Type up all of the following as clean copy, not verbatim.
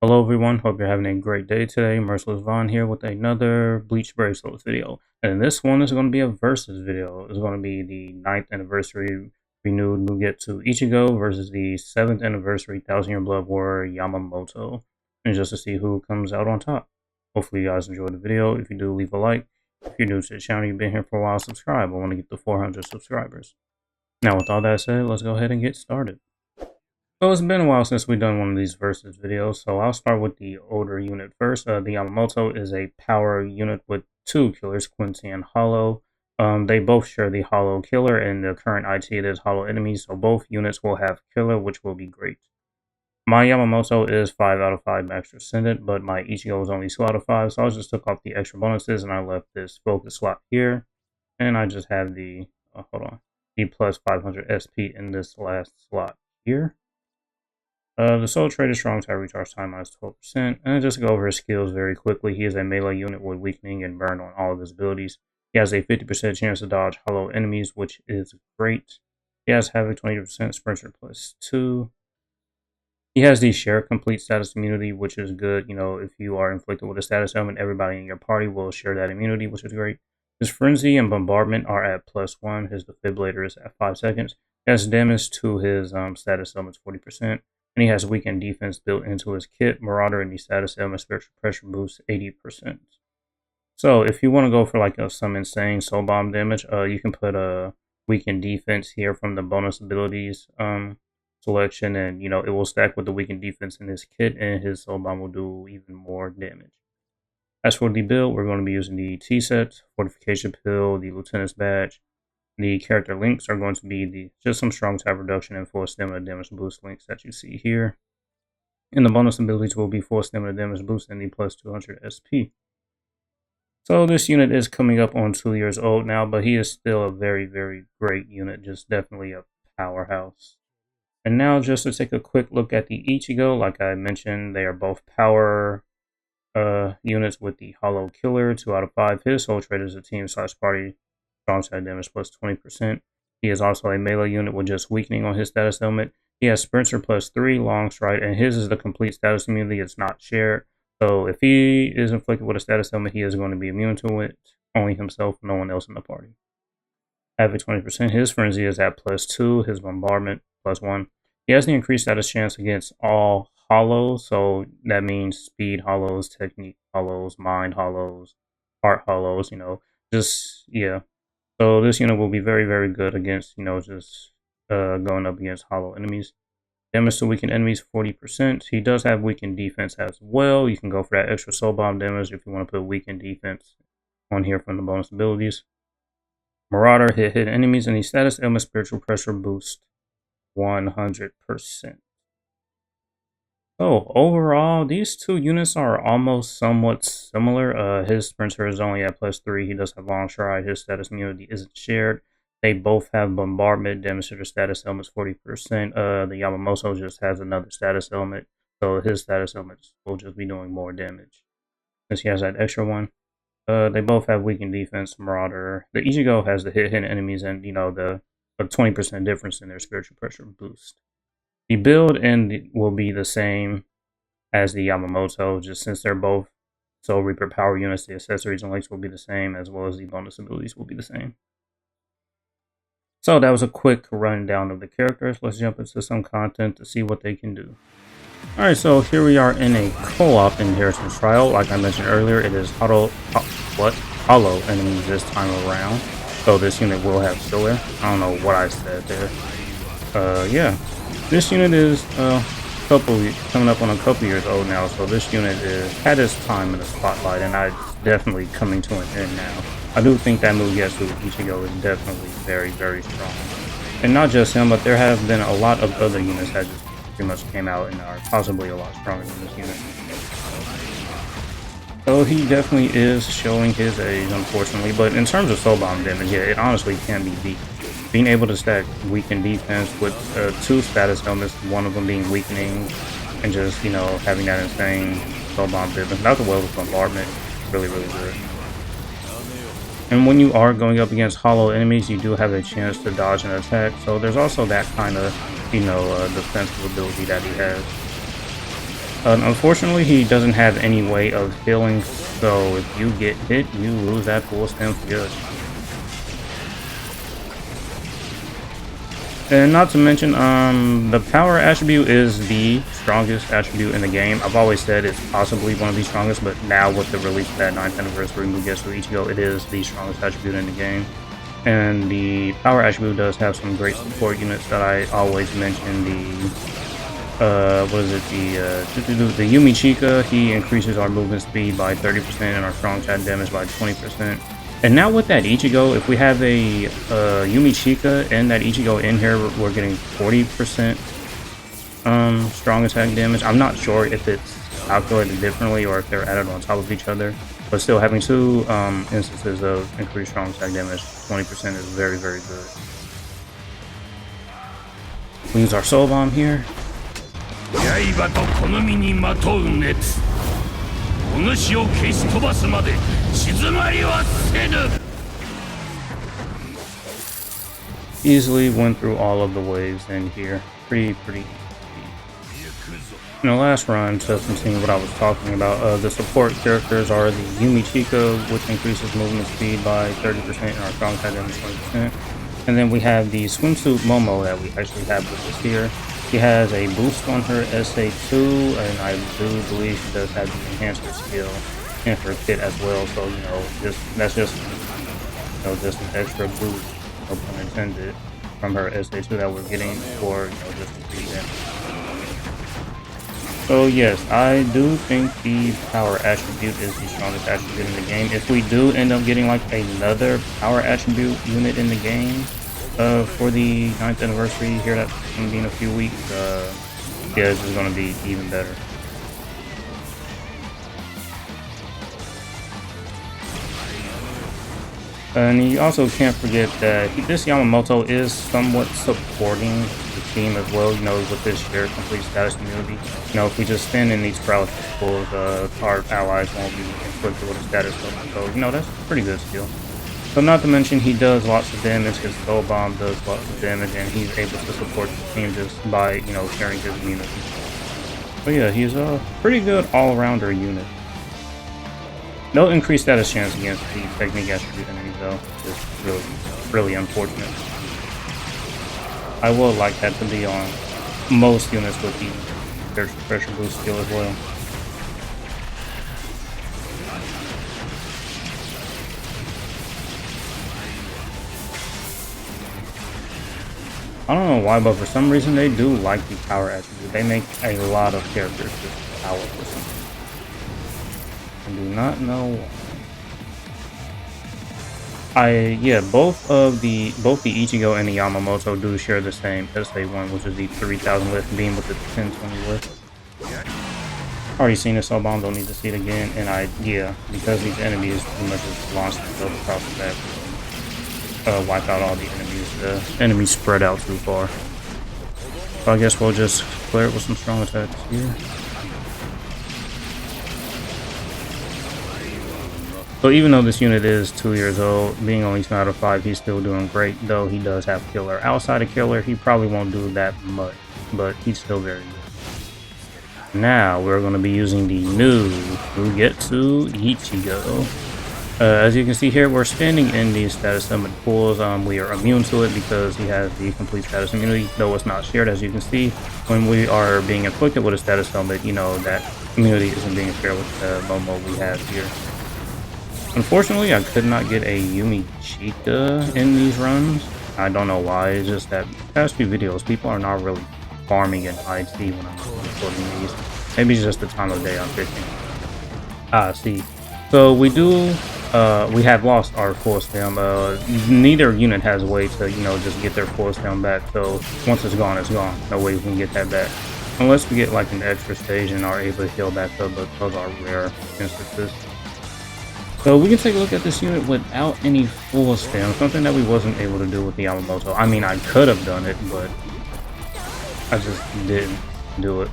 Hello everyone, hope you're having a great day today. Merciless Vaughn here with another Bleach Bracelets video. And this one is going to be a versus video. It's going to be the 9th anniversary renewed Mugetsu Ichigo versus the 7th anniversary 1000-Year Blood Warrior Yamamoto. And just to see who comes out on top. Hopefully you guys enjoyed the video. If you do, leave a like. If you're new to the channel, you've been here for a while, subscribe. I want to get to 400 subscribers. Now with all that said, let's go ahead and get started. So it's been a while since we've done one of these versus videos, so I'll start with the older unit first. The Yamamoto is a power unit with two killers, Quincy and Hollow. They both share the Hollow killer, and the current IT is Hollow enemies, so both units will have killer, which will be great. My Yamamoto is 5 out of 5 max ascendant, but my Ichigo is only 2 out of 5, so I just took off the extra bonuses and I left this focus slot here, and I just have the, the plus 500 SP in this last slot here. The Soul Trait is strong type recharge time minus 12%. And just to go over his skills very quickly, he is a melee unit with weakening and burn on all of his abilities. He has a 50% chance to dodge hollow enemies, which is great. He has Havoc 20%, Sprinter plus 2. He has the Share Complete status immunity, which is good. You know, if you are inflicted with a status element, everybody in your party will share that immunity, which is great. His Frenzy and Bombardment are at +1. His Defibrillator is at 5 seconds. He has damage to his status elements 40%. And he has weakened defense built into his kit. Marauder and the status element spiritual pressure boost 80%. So if you want to go for like some insane soul bomb damage, you can put a weakened defense here from the bonus abilities selection, and you know it will stack with the weakened defense in his kit, and his soul bomb will do even more damage. As for the build, we're going to be using the T-set, fortification pill, the lieutenant's badge. The character links are going to be just some strong type reduction and full stamina damage boost links that you see here. And the bonus abilities will be full stamina damage boost and the plus 200 SP. So this unit is coming up on 2 years old now, but he is still a very, very great unit. Just definitely a powerhouse. And now just to take a quick look at the Ichigo, like I mentioned, they are both power units with the Hollow Killer, 2 out of 5. His Soul Trait is a team/party. Strong side damage plus 20%. He is also a melee unit with just weakening on his status element. He has Sprinter plus 3, long stride, and his is the complete status immunity. It's not shared. So if he is inflicted with a status element, he is going to be immune to it. Only himself, no one else in the party. Havoc 20%. His Frenzy is at +2. His Bombardment +1. He has the increased status chance against all hollows. So that means speed hollows, technique hollows, mind hollows, heart hollows, you know. Just, yeah. So this unit will be very, very good against, you know, just going up against hollow enemies. Damage to weakened enemies, 40%. He does have weakened defense as well. You can go for that extra soul bomb damage if you want to put weakened defense on here from the bonus abilities. Marauder hit enemies, and the status element spiritual pressure boost 100%. So overall, these two units are almost somewhat similar. His Sprinter is only at +3. He does have long stride. His status immunity isn't shared. They both have bombardment, damage to their status elements 40%. The Yamamoto just has another status element, so his status elements will just be doing more damage. Since he has that extra one. They both have weakened defense, Marauder. The Ichigo has the hit enemies and, you know, the 20% difference in their spiritual pressure boost. The build will be the same as the Yamamoto, just since they're both Soul Reaper power units, the accessories and links will be the same, as well as the bonus abilities will be the same. So that was a quick rundown of the characters. Let's jump into some content to see what they can do. Alright, so here we are in a co-op inheritance trial. Like I mentioned earlier, it is hollow enemies this time around. So this unit will have killer. I don't know what I said there. Yeah. This unit is coming up on a couple years old now, so this unit is at its time in the spotlight, and it's definitely coming to an end now. I do think that Mugetsu Ichigo is definitely very, very strong. And not just him, but there have been a lot of other units that just pretty much came out and are possibly a lot stronger than this unit. So he definitely is showing his age, unfortunately, but in terms of soul bomb damage, yeah, it honestly can be beat. Being able to stack weakened defense with 2 status elements, one of them being weakening, and just, you know, having that insane soul bomb damage. Not the well with bombardment, really, really good. And when you are going up against hollow enemies, you do have a chance to dodge an attack. So there's also that kind of, you know, defensive ability that he has. Unfortunately, he doesn't have any way of healing, so if you get hit, you lose that full stem for good. And not to mention, the power attribute is the strongest attribute in the game. I've always said it's possibly one of the strongest, but now with the release of that 9th anniversary Mugetsu Ichigo, it is the strongest attribute in the game. And the power attribute does have some great support units that I always mention. The Yumi Chika, he increases our movement speed by 30% and our strong attack damage by 20%. And now with that Ichigo, if we have a Yumi Chika and that Ichigo in here, we're getting 40% strong attack damage. I'm not sure if it's calculated differently or if they're added on top of each other, but still having two instances of increased strong attack damage, 20% is very, very good. We use our Soul Bomb here. Easily went through all of the waves in here. Pretty easy. In the last run, to continue what I was talking about, the support characters are the Yumi Chika, which increases movement speed by 30% and our strong attack damage 20%. And then we have the Swimsuit Momo that we actually have with us here. She has a boost on her SA2, and I do believe she does have the enhancer skill in her kit as well. So that's just an extra boost, no pun intended, from her SA2 that we're getting for just increased damage. So yes, I do think the power attribute is the strongest attribute in the game. If we do end up getting like another power attribute unit in the game for the 9th anniversary here, that's going to be in a few weeks, yeah, this is going to be even better. And you also can't forget that this Yamamoto is somewhat supporting the team as well, with this shared complete status immunity. If we just stand in these paralysis pools, our allies won't be inflicted with a status ailment. So, that's a pretty good skill. So not to mention, he does lots of damage, his Soul Bomb does lots of damage, and he's able to support the team just by, sharing his immunity. But yeah, he's a pretty good all-rounder unit. No increased status chance against the technique attribute enemies though. Just really unfortunate. I would like that to be on most units with the pressure boost skill as well. I don't know why, but for some reason they do like the power attribute. They make a lot of characters just powerful. I do not know why. Both the Ichigo and the Yamamoto do share the same SA1, which is the 3000 lift beam with the 1020 lift. Already seen this Soul Bomb, don't need to see it again. And because these enemies pretty much just launched themselves across the map, wipe out all the enemies. The enemies spread out too far. So I guess we'll just clear it with some strong attacks here. So even though this unit is 2 years old, being only 2 out of 5, he's still doing great, though he does have Killer. Outside of Killer, he probably won't do that much, but he's still very good. Now we're going to be using the new Mugetsu Ichigo. As you can see here, we're standing in these status ailment pools. We are immune to it because he has the complete status immunity, though it's not shared. As you can see, when we are being inflicted with a status ailment, that immunity isn't being shared with the Momo we have here. Unfortunately, I could not get a Yumi Chika in these runs. I don't know why. It's just that past few videos, people are not really farming in IT when I'm recording these. Maybe it's just the time of day I'm fishing. See. So we have lost our full stem. Neither unit has a way to, just get their full stem back. So once it's gone, it's gone. No way we can get that back. Unless we get like an extra stage and are able to heal back up, but those are rare instances. So we can take a look at this unit without any full stem, something that we wasn't able to do with the Yamamoto. I mean, I could have done it, but I just didn't do it.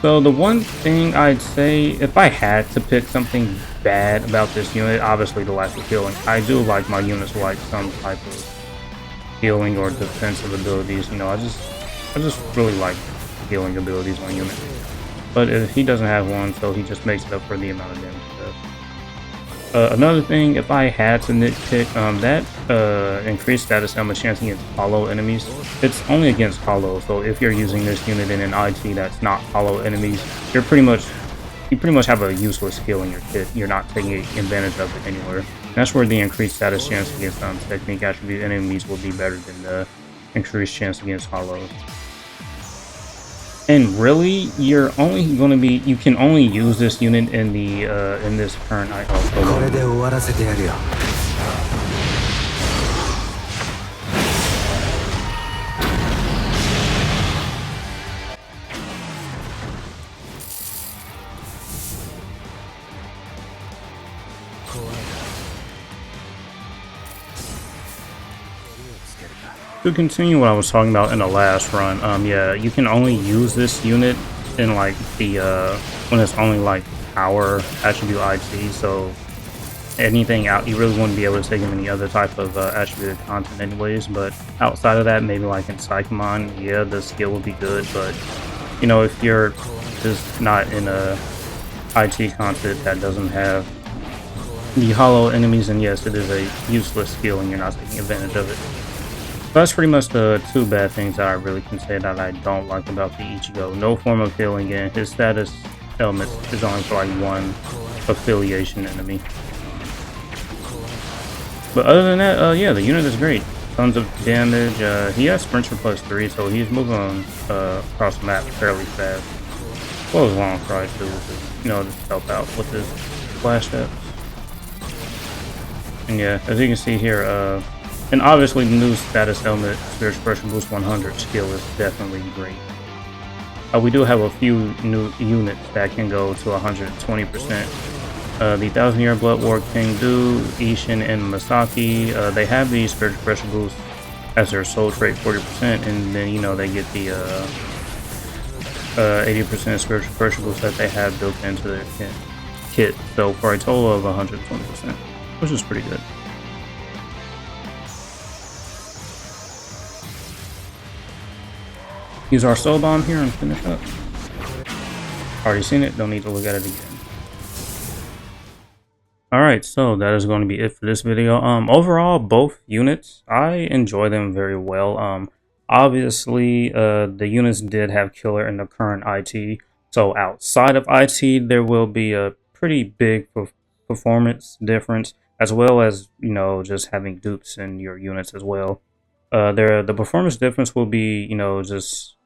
So the one thing I'd say, if I had to pick something bad about this unit, obviously the lack of healing. I do like my units like some type of healing or defensive abilities. You know, I just really like healing abilities on units. But if he doesn't have one, so he just makes it up for the amount of damage he does. Another thing, if I had to nitpick, that increased status element chance against hollow enemies, it's only against hollow. So if you're using this unit in an IT that's not hollow enemies, you pretty much have a useless skill in your kit. You're not taking advantage of it anywhere. And that's where the increased status chance against technique attribute enemies will be better than the increased chance against hollows. And really, you can only use this unit in the in this current To continue what I was talking about in the last run, yeah, you can only use this unit in like the when it's only like power attribute IT. So anything out, you really wouldn't be able to take him any other type of attributed content anyways. But outside of that, maybe like in Psychomon, yeah, the skill would be good. But you know, if you're just not in a IT content that doesn't have the hollow enemies, then yes, it is a useless skill and you're not taking advantage of it. That's pretty much the two bad things that I really can say that I don't like about the Ichigo. No form of healing, and his status element is only for like one affiliation enemy. But other than that, yeah, the unit is great. Tons of damage. He has sprint for +3, so he's moving across the map fairly fast. Well, as long as I too, you know, just help out with his flash steps. And yeah, as you can see here, and obviously the new status element, Spiritual Pressure Boost 100 skill is definitely great. We do have a few new units that can go to 120%. The 1000-Year Blood War King Do, Ishin, and Masaki, they have these Spiritual Pressure Boosts as their soul trait 40%, and then, you know, they get the 80% Spiritual Pressure Boost that they have built into their kit. So for a total of 120%, which is pretty good. Use our soul bomb here and finish up. Already seen it, don't need to look at it again. Alright, so that is going to be it for this video. Overall, both units, I enjoy them very well. Obviously, the units did have killer in the current IT. So outside of IT, there will be a pretty big performance difference, as well as, you know, just having dupes in your units as well. The performance difference will be, you know, just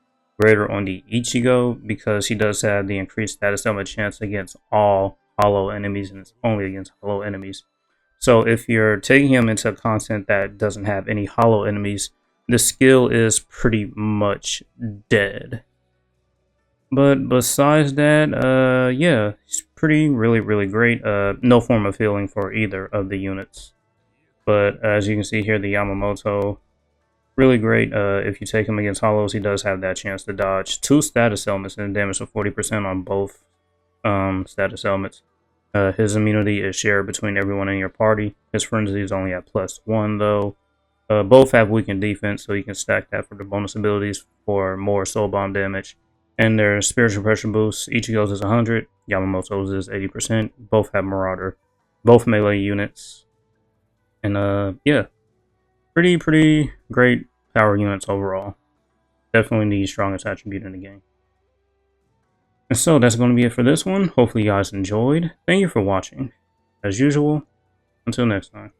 greater on the Ichigo because he does have the increased status element chance against all hollow enemies, and it's only against hollow enemies. So if you're taking him into content that doesn't have any hollow enemies, the skill is pretty much dead. But besides that, yeah, it's really great. No form of healing for either of the units. But as you can see here, the Yamamoto, really great. If you take him against hollows, he does have that chance to dodge 2 status elements and damage of 40% on both status elements. His immunity is shared between everyone in your party. His frenzy is only at +1 though. Both have weakened defense, so you can stack that for the bonus abilities for more soul bomb damage. And their spiritual pressure boost, Ichigo's is 100, Yamamoto's is 80%. Both have Marauder, both melee units. And yeah, pretty great power units overall. Definitely the strongest attribute in the game. And so that's going to be it for this one. Hopefully you guys enjoyed. Thank you for watching. As usual, until next time.